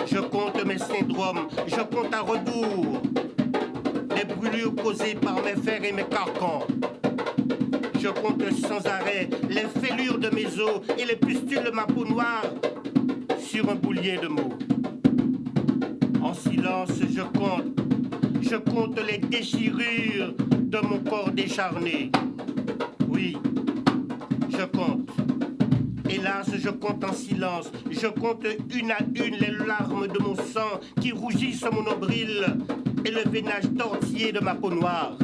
Je compte mes syndromes, je compte à rebours les brûlures causées par mes fers et mes carcans. Je compte sans arrêt les fêlures de mes os et les pustules de ma peau noire sur un boulier de mots. En silence, je compte les déchirures de mon corps décharné. Oui, je compte. Hélas, je compte en silence. Je compte une à une les larmes de mon sang qui rougissent mon nombril et le veinage tortillé de ma peau noire.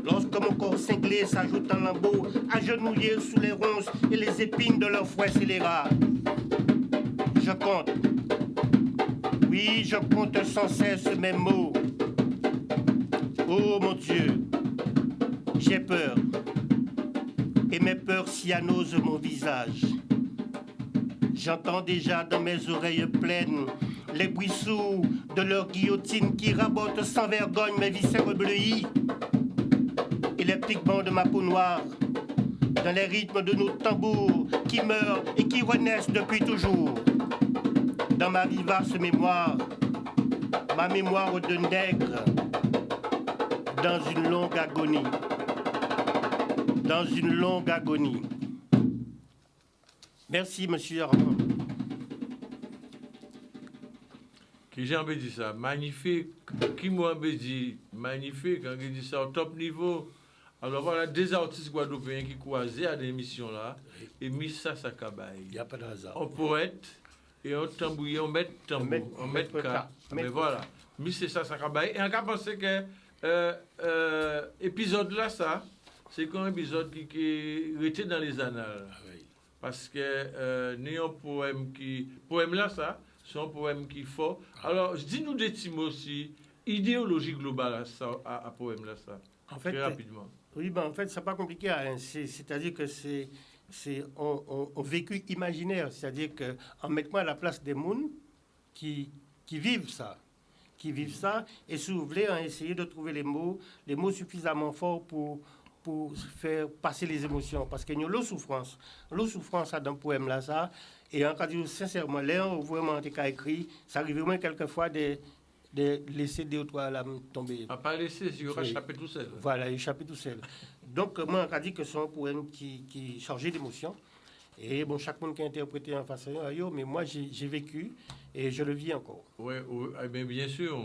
Lorsque mon corps cinglé s'ajoute en lambeaux, agenouillé sous les ronces et les épines de leur fouet scélérat. Je compte. Oui, je compte sans cesse mes mots. Oh mon Dieu, j'ai peur. Et mes peurs cyanosent mon visage. J'entends déjà dans mes oreilles pleines les bruits sourds de leur guillotine qui rabotent sans vergogne mes viscères bleuis et les pigments de ma peau noire dans les rythmes de nos tambours qui meurent et qui renaissent depuis toujours. Dans ma vivace mémoire, ma mémoire de nègre, dans une longue agonie. Dans une longue agonie. Merci, monsieur Armand. Qui j'ai envie de dire ça? Magnifique. Qui m'a envie de dire magnifique? Quand il dit ça au top niveau. Alors voilà, des artistes guadeloupéens qui croisaient à l'émission là et mis ça à Kabaye. Il n'y a pas de hasard. Un poète et un tambouillé, on met tambour, on met cas. Mais voilà, mis ça à Kabaye. Et on a pensé que épisode là, ça, c'est un épisode qui était dans les annales. Ah oui. Parce que ni un poème qui. Poème là, ça, c'est un poème qui est fort. Alors, dis-nous des petits mots aussi, idéologie globale à poème là, ça. En fait, très rapidement. Oui, ben en fait, c'est pas compliqué. Hein. C'est-à-dire que c'est un vécu imaginaire. C'est-à-dire qu'en mettant à la place des mondes qui vivent ça. Qui vivent ça. Et si vous voulez, essayer de trouver les mots suffisamment forts pour faire passer les émotions. Parce qu'il y a l'eau souffrance. L'eau souffrance, dans le poème là, ça. Et en cas de sincèrement, là, vraiment, on a écrit, ça arrive vraiment quelquefois de laisser deux ou trois lames tomber. Pas laisser, si il échappé tout seul. Voilà, échappé tout seul. Donc, moi, on a dit que c'est un poème qui est chargé d'émotions. Et bon, chaque monde qui a interprété en façon, mais moi, j'ai vécu et je le vis encore. Oui, bien sûr.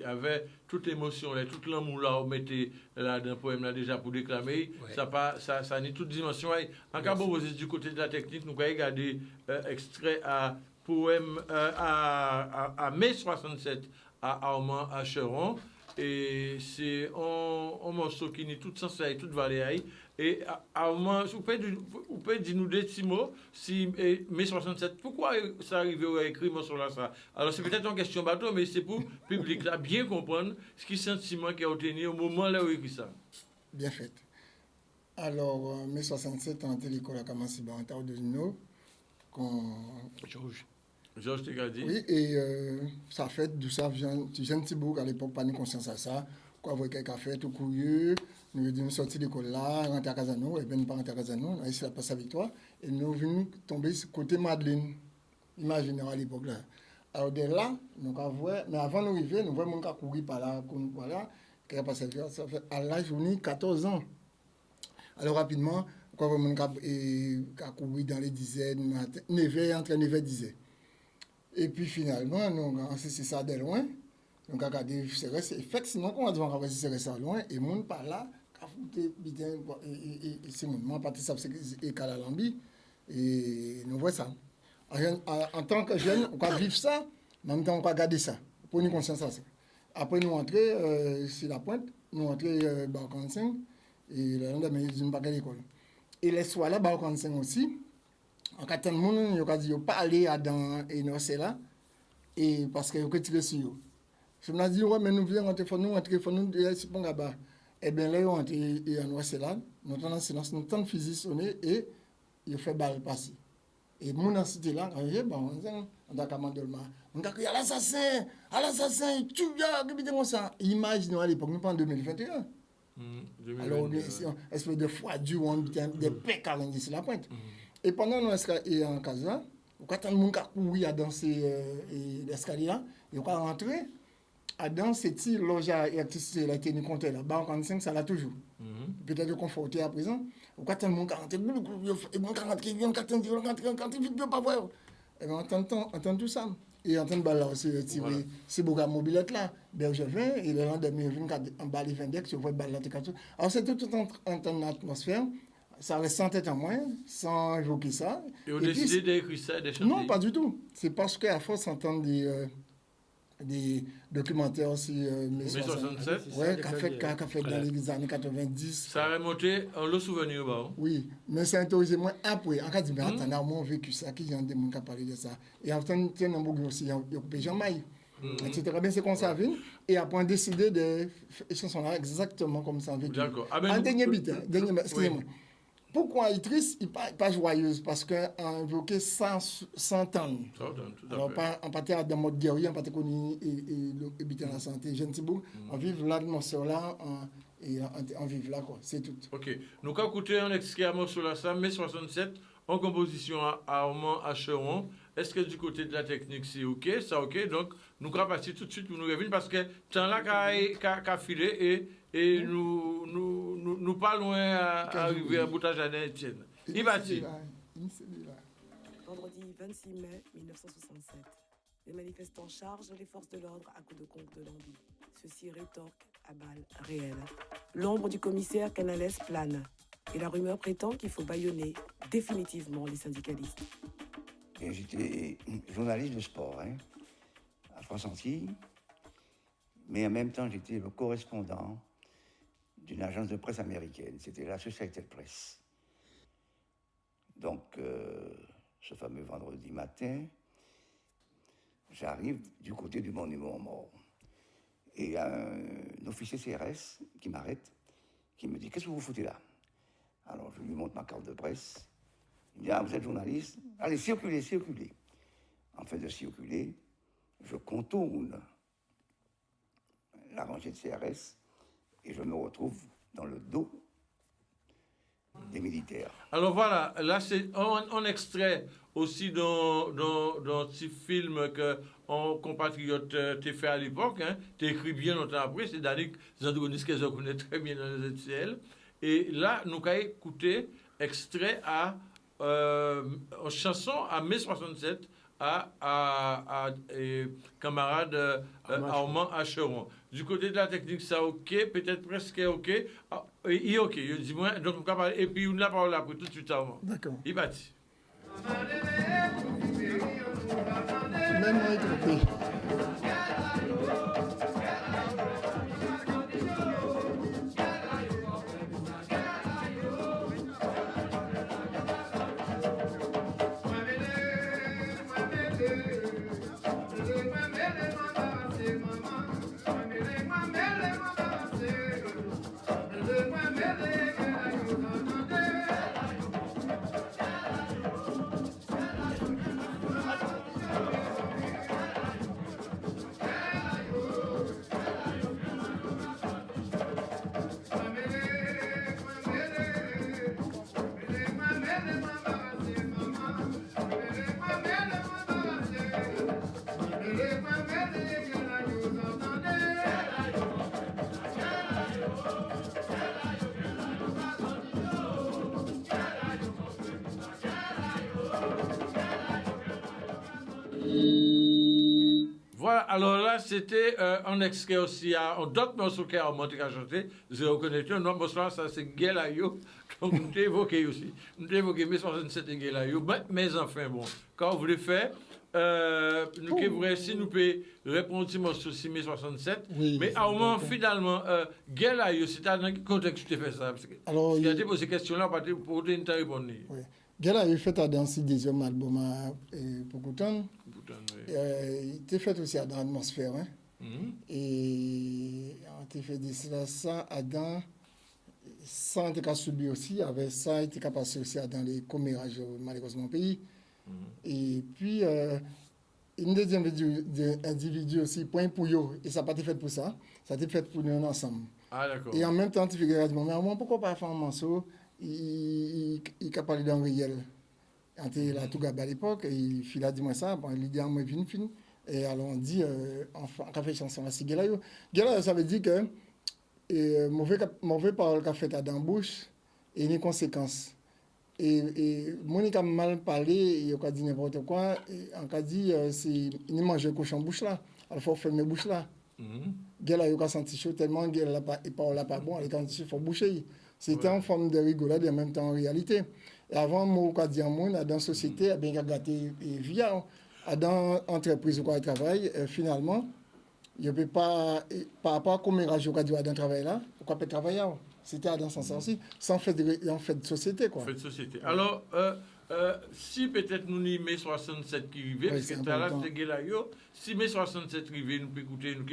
Avec toute l'émotion, toute l'amour là, on mettait là dans le poème là déjà pour déclamer, ouais. Ça n'est toute dimension. En cas où vous êtes du côté de la technique, nous allons regarder extrait à poème à mai 67 à Armand Acheron. Et c'est un morceau qui n'est tout sens et toute vallée. Et Armand, vous pouvez dire nous des petits mots, si mai 67, pourquoi ça arrive à écrire ce morceau là ça? Alors c'est peut-être une question bateau, mais c'est pour le public là bien comprendre ce qui est sentiment qui a obtenu au moment là où il écrit ça. Bien fait. Alors, mai 67, on était à l'école à Kamansiba, en Tao de Zino, Georges Tegadi. Oui, et ça fait d'où ça vient. Tu viens de Thibault, à l'époque, pas de conscience à ça. Quoi, voir quelqu'un fait tout curieux. Nous sommes sortis de l'école là, rentrer à Casano, et bien nous pas rentrer à Casano, on a essayé de passer avec toi. Et nous venons tomber côté Madeleine. Imaginez à l'époque là. Alors de là, nous avons vu, mais avant d'arriver, nous voyons qu'on courir par là, qui a passé ça fait à l'âge de 14 ans. Alors rapidement, quoi, on a couru dans les dizaines, entre 9 et 10. Et puis finalement, nous avons assisté ça de loin. Donc, on a regardé CRS. Effectivement, quand on a vu CRS à loin, et mon par là, et c'est mon parti ça, c'est Kalalambi. Et nous voyons ça. En tant que jeune, on va vivre ça, en même temps, on va garder ça. Pour nous conscience à ça. Après, nous entrons sur la pointe, nous entrons Bar 45, et le lendemain, nous sommes pas à l'école. Et les soirs là, Bar 45 aussi. En cas de monde, il a dit pas aller dans et là et parce que il tiré sur eux. Je me dis, ouais, mais nous venons rentrer, faut nous, c'est bon là-bas. Eh bien, là, on rentre en ouest là, nous sommes en silence, nous sommes fusil sonné et il fait balle passer. Et mon en cité là, quand j'ai bon, on a commandé le mar. On a crié à l'assassin, tu viens, que comme ça. Imaginez à l'époque, nous pas en 2021. Alors, c'est une espèce de foi du monde, des pecs à l'indice la pointe. Et pendant nous et en casa, quand on a couru à danser l'escalier là, il a rentré. À danser, si loge à électricité, la tenu compte là, bas en 45, ça l'a toujours. Peut-être conforté à présent. Quand on a rentré, pas voir. Et bien, entend tout ça. Et entend balle aussi, tirer, c'est beaucoup mobilette là, Bergevin, et le lendemain, il vient en balle Vendex, je vois balle là, alors c'est tout en temps d'atmosphère. Ça reste sans tête en moins, sans évoquer ça. Et on a décidé d'écrire ça, de chanter? Non, pas du tout. C'est parce qu'à force d'entendre des documentaires aussi. Mai 67? Oui, qu'a fait dans les années 90. Ça a remonté en le souvenir, bah. Oui, mais c'est interrogé moi après. En cas de mais attends, moi, vécu ça, qui j'ai des gens qui parlé de ça. Et en temps, il y a un beaucoup aussi, il y a coupé Jean-Maï. Etc. Bien, c'est conservé. Et après, on a décidé de faire ces chansons-là exactement comme ça. D'accord. En dernier bit, excusez-moi. Pourquoi elle est triste, il n'est pas joyeuse? Parce qu'on a invoqué 100 ans. Alors, on partait dans le mode guerrier, on partait connu et habiter la santé. Jeune Thibault, on vit l'atmosphère là, et on vit là, quoi. C'est tout. Ok. Nous avons écouté un extrait à morceau là, ça, mai 67, en composition à Armand Acheron. Est-ce que du côté de la technique, c'est ok? Ça, ok. Donc, nous allons passer tout de suite pour nous revenir parce que temps là qu'a filé et nous pas loin d'arriver à Boutage à Étienne. Il va dire. Vendredi 26 mai 1967. Les manifestants chargent les forces de l'ordre à coups de compte de l'envie. Ceux-ci rétorquent à balles réelles. L'ombre du commissaire Canales plane. Et la rumeur prétend qu'il faut bâillonner définitivement les syndicalistes. J'étais journaliste de sport à France-Antilles, mais en même temps j'étais le correspondant d'une agence de presse américaine. C'était la Associated Press. Donc, ce fameux vendredi matin, j'arrive du côté du monument aux morts. Et il y a un officier CRS qui m'arrête, qui me dit « Qu'est-ce que vous foutez là ?» Alors, je lui montre ma carte de presse. Il me dit « Ah, vous êtes journaliste? Allez, circulez, circulez. » En fait de circuler, je contourne la rangée de CRS et je me retrouve dans le dos des militaires. Alors voilà, là c'est un extrait aussi dans un petit film que un compatriote t'a fait à l'époque, t'as écrit bien longtemps après, c'est Danick Zandogonis que je connais très bien dans les ETL. Et là, nous avons écouté extrait à une chanson à mai 67 à camarade Armand Acheron. Du côté de la technique, ça ok, peut-être presque ok. Il est ok, je dis moi, donc on peut parler, et puis on a parlé après tout de suite Armand. D'accord. Il bâtit. Même moi, il est Voilà, alors là, c'était un extrait aussi à d'autres morceaux qui ont monté à chanter. Vous reconnaissez, un autre morceau, ça c'est Gelayo. Donc, nous t'ai évoqué aussi. Nous t'ai évoqué 1967 et Gelayo. Mais enfin, bon, quand vous voulez faire, nous voulons si nous pouvons répondre à ce morceau 1967. Oui, mais à un moment, finalement, Gelayo, c'est dans quel contexte tu fais ça? Parce que alors, il y a des posées questions-là, pour te répondre. Oui. Gela a fait dans ce deuxième album pour Couton. Il était fait aussi dans l'atmosphère. Et on a fait de ça, Adam, ça, on a subi aussi, avec ça, il était passé aussi dans les commérages, malheureusement, au pays. Et puis, une deuxième individu aussi, point pour eux, et ça n'a pas été fait pour ça, ça a été fait pour nous ensemble. Ah, d'accord. Et en même temps, tu fais que mais pourquoi pas faire un morceau, il a parlé d'un réel. Quand il a tout gardé à l'époque, il a dit moi ça, bon, il dit à moi, vine, fin. Et alors on dit, on a fait chanson là, c'est Gelayo. Gelayo, ça veut dire que mauvais parole qu'a fait à dans la bouche et les conséquences. Et Monique a mal parlé, il a dit n'importe quoi, on a dit, il mange le cochon en bouche là, alors il faut fermer la bouche là. Gelayo a senti chaud tellement, il n'a pas bon, il a senti chaud, il faut boucher. C'était en forme de rigolade et en même temps en réalité. Et avant, moi, je dis dans la société, il y a gâté via. Dans l'entreprise où je travaille, finalement, il ne peut pas, par rapport à comment je dois dans le travail là, on peut travailler. C'était dans ce sens aussi, sans fait de société. Quoi. Fait de société. Alors, si peut-être nous n'y mai 67 qui arrivait, parce que là, c'est Gelayo, si mai 67 arrivait, nous pouvons écouter, nous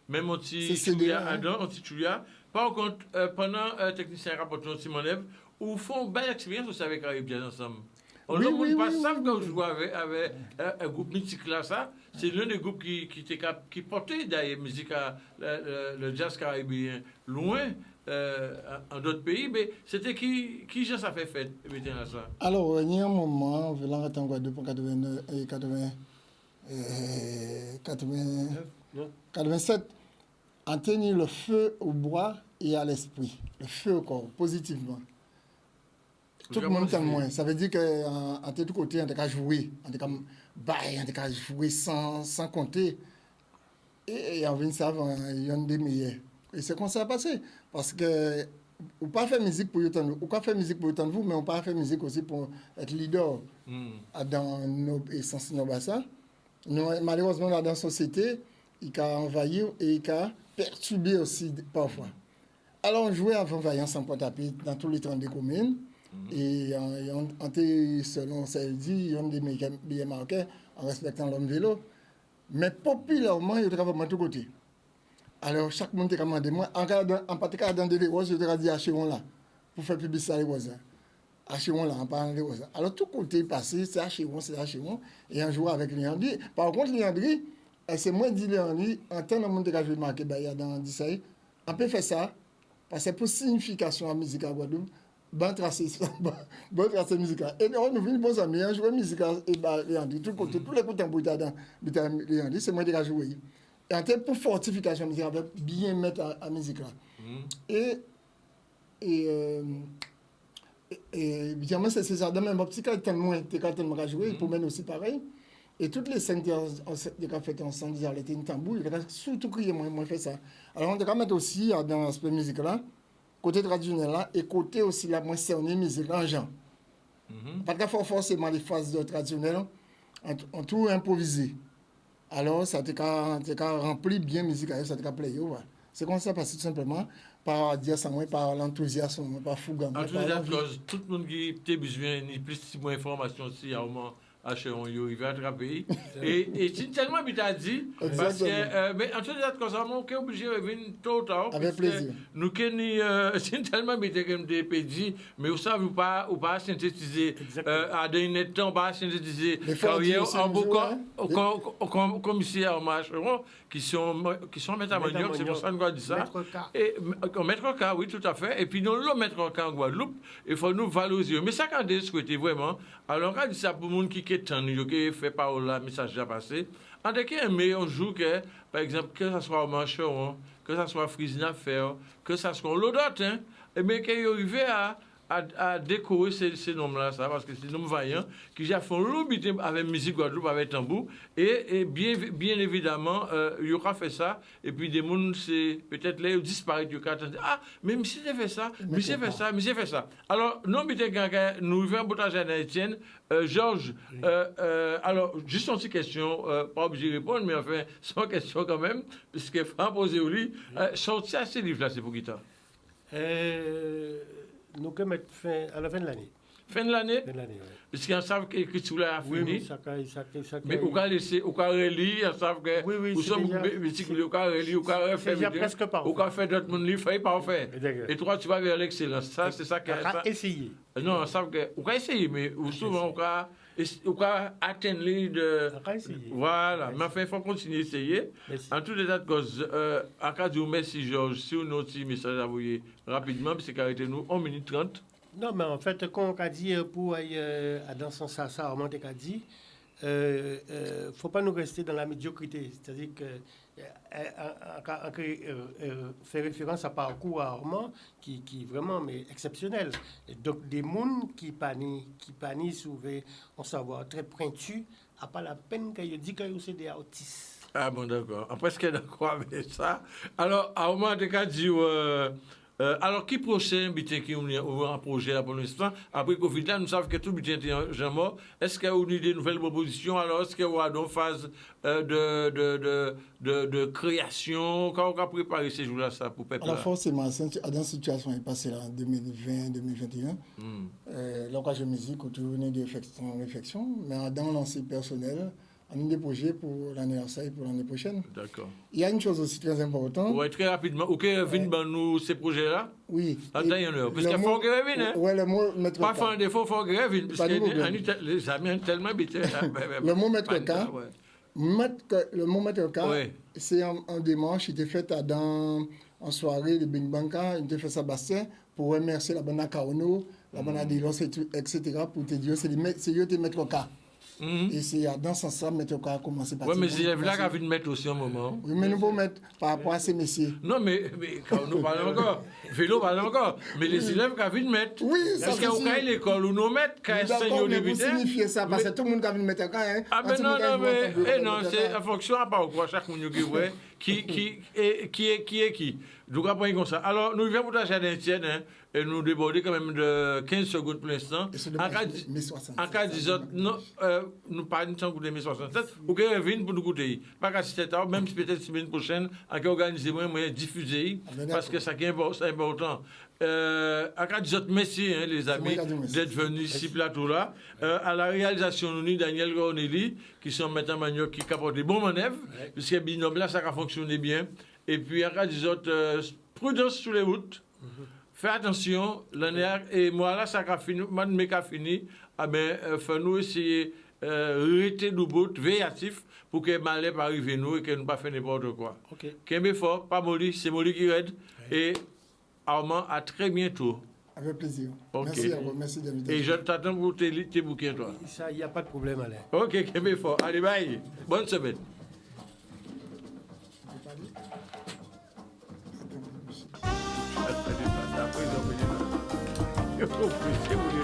même un petit chouïa, un petit chouïa. Par contre, pendant technicien rapporteur Simon Lève, où font une belle expérience aussi avec Caribbean ensemble. On ne pas ça quand je joue avec un groupe mythique là, ça. C'est l'un des groupes qui portait d'ailleurs musique le jazz caribéen loin en d'autres pays, mais c'était qui ça fait fête ça. Alors, il y a un moment, je vais en Guadeloupe en 87, on tenait le feu au bois et à l'esprit, le feu au corps, positivement. Tout le monde moins. Ça veut dire qu'en tout côté, on a joué, on a joué sans compter. Et en 27 ans, il y a des meilleurs. Et c'est comme ça a passé. Parce que, on ne pas faire musique pour autant de vous, on pas faire musique pour autant de vous, mais on pas faire musique aussi pour être leader dans nos essence nos bassins. Malheureusement, dans la société, il a envahi et il a perturbé aussi parfois. Alors, on jouait avant Vaillant sans porte-à-pied dans tous les 32 communes. Et on était, selon ça dit, il y a des billets marqués en respectant l'homme vélo. Mais populairement, il travaille de tous côtés. Alors, chaque monde a demandé, moi, en particulier dans des roses, je te dis achetez-on là, pour faire publicité à les roses. Achetez-on là, en parlant des roses. Alors, tout côté passé, c'est achetez-on, et on joue avec Léandri. Par contre, Léandri, c'est moi qui dis Léandri, en tant que monde qui a marqué dans 10 ans, on peut faire ça, parce que pour signification à la musique à Guadeloupe, bon tracé musical. Et nous venons bons amis, on joue musical et Léandri, tout côté, tous les contemporains dans Léandri, c'est moi qui a joué. Et en termes pour fortification musicale, avec bien mettre à musique là. Et évidemment, c'est ça. Dans même optique, tellement à jouer, pour mener aussi pareil. Et toutes les scènes qui ont fait ensemble, ils étaient une tambour, ils ont surtout crié, moi, fait ça. Alors, on doit mettre aussi dans l'aspect musique là, côté traditionnel là, et côté aussi la moins cerner musique en genre. Parce qu'il faut forcément les phases de traditionnelles, en tout improvisé. Alors, ça t'a rempli bien musique, ça t'a playé. C'est comme ça, parce que tout simplement, par dire ça, par l'enthousiasme, par fougue. Enthousiasme, tout le monde qui a besoin de plus d'informations aussi, à un moment. Il va attraper. Et c'est tellement bien dit, parce que, mais en tout cas, comme ça, on est obligé de venir tôt ou tard. Avec plaisir. Nous, c'est tellement bien comme des pédis, mais vous savez, ou pas synthétiser, à donner le temps, pas synthétiser, carrière en commissaire en marcheron, qui sont métamoniaux, c'est pour ça qu'on dit ça. Et maître cas, oui, tout à fait. Et puis, nous, le maître cas en Guadeloupe, il faut nous valoriser. Mais ça, quand on souhaite vraiment, alors, on dit ça pour les gens qui qui fait parole là, message déjà passé. En tout cas, mais on joue que, par exemple, que ce soit au marcheron, que ce soit Frisine Affaire, que ce soit l'autre, et bien qu'il arrive à décorer ces noms-là, ça, parce que c'est des noms vaillants, qui ont fait l'obité avec musique Guadeloupe, avec tambour, et bien évidemment, il y aura fait ça, et puis des gens, c'est peut-être là, ils disparaissent, ils ont ah, mais monsieur fait ça, monsieur fait ça. Alors, nous, nous vivons un boutage à Étienne, Georges, alors, juste une petite question, pas obligé de répondre, mais enfin, sans question quand même, puisque Franck posé au lit, sortir à ces livres-là, c'est pour qui temps nous allons mettre fin à la fin de l'année. Fin de l'année? Fin de l'année, oui. Parce qu'ils savent que l'écriture là a Oui, mais fini. ça Mais au cas laisser, au cas relire, ils savent que Oui, nous c'est sommes déjà- méticulés, au cas relire, au cas refaire. déjà presque parfait. Au cas faire d'autres monde livre, il parfait. D'accord. Et toi, tu vas vers l'excellence. Ça, c'est ça On que. a essayé. Non, ils savent que. Au cas essayer, mais souvent, au cas atteindre les de. On a essayé. Voilà, mais enfin, il faut continuer à essayer. Merci. En tout état de cause, en cas de merci, Georges, si vous avez un petit message à envoyer rapidement, parce que arrêtez nous 1 minute 30. Non, mais en fait, quand on a dit pour aller dans ce sens, ça remonte a dit, faut pas nous rester dans la médiocrité. C'est-à-dire que fait référence à parcours à Armand qui vraiment mais exceptionnel. Et donc des mondes qui panissent souvent en savoir très pointu, à pas la peine qu'ils disent que c'est des autistes. Ah bon, d'accord. Après, est-ce qu'elle est d'accord avec ça? Alors, à un moment, de cas, dit, alors, qui prochain butin qui est un projet là pour l'instant? Après Covid, là, nous savons que tout butin est déjà mort. Est-ce qu'il y a eu des nouvelles propositions? Alors, est-ce qu'il y a une phase de création? Quand on a préparé ces jours-là, ça, pour peuple? Alors forcément, dans cette situation est passée là en 2020-2021. Là, quand je musique, autour de réflexion, mais dans l'ancien personnel, on a des projets pour l'anniversaire et pour l'année prochaine. D'accord. Il y a une chose aussi très importante. Oui, très rapidement. OK, viens nous ces projets-là. Oui. Attends, il y en a. Parce qu'il faut que vienne. Oui, le mot mettre pas faire un défaut, il faut que vienne. Parce Pas de que problème. les amis ont tellement habité. Le mot mettre cas. Le mot mettre cas, Ouais. c'est un démarche qui était fait en soirée de Bing Banka. Il était fait Sébastien pour remercier la bonne Kaono, la bonne Adilos, etc. pour te dire c'est eux qui mettre cas. Et c'est dans ce sens-là, mettre cas a commencé par. Oui, mais c'est là qu'on a vu mettre aussi un moment. Oui, mais nous pouvons mettre par rapport à ces messieurs. Non, mais quand nous parlons encore, vélo parle encore, mais les élèves qui ont vu mettre. Oui, ça parce qu'au cas l'école où nous mettons, quand ils d'accord, sont mais vous limité. signifiez ça, parce que tout le monde a vu mettre cas. Hein. Ah, mais non, c'est en fonction à part quoi, chaque monde qui est qui. Donc après, comme ça. Alors, nous venons pour ta chaîne entière, et nous déborder quand même de 15 secondes pour l'instant. En cas de non, nous parlons de 2067, ou que revienne pour nous goûter. Pas qu'à 7 heures, même si peut-être semaine prochaine, en cas organiser moi, diffuser, parce que ça qui est important. En cas de merci, les amis, d'être venus ici, plateau-là. À la réalisation, nous, Daniel Corneli, qui sont maintenant Manioc, qui capotent des bons manœuvres, puisque binôme là, ça a fonctionné bien. Et puis, en cas de prudence sur les routes. Fais attention, l'année et moi là, ça a fini, moi, mes cas fini, ah ben, faut-nous essayer rester nous bout, véatif, pour que malheur pas arrive nous et que nous pas faire n'importe quoi. Ok. Qu'un fort, pas Molly, c'est Molly qui aide. Et Armand, à très bientôt. Avec plaisir. Ok. Merci à vous, merci d'inviter. Et je t'attends pour tes bouquins, toi. Ça, il n'y a pas de problème, Alain. Ok, qu'un fort. Allez, bye. Bonne semaine. Après, ils ont venu là. J'ai compris, c'est vous les là.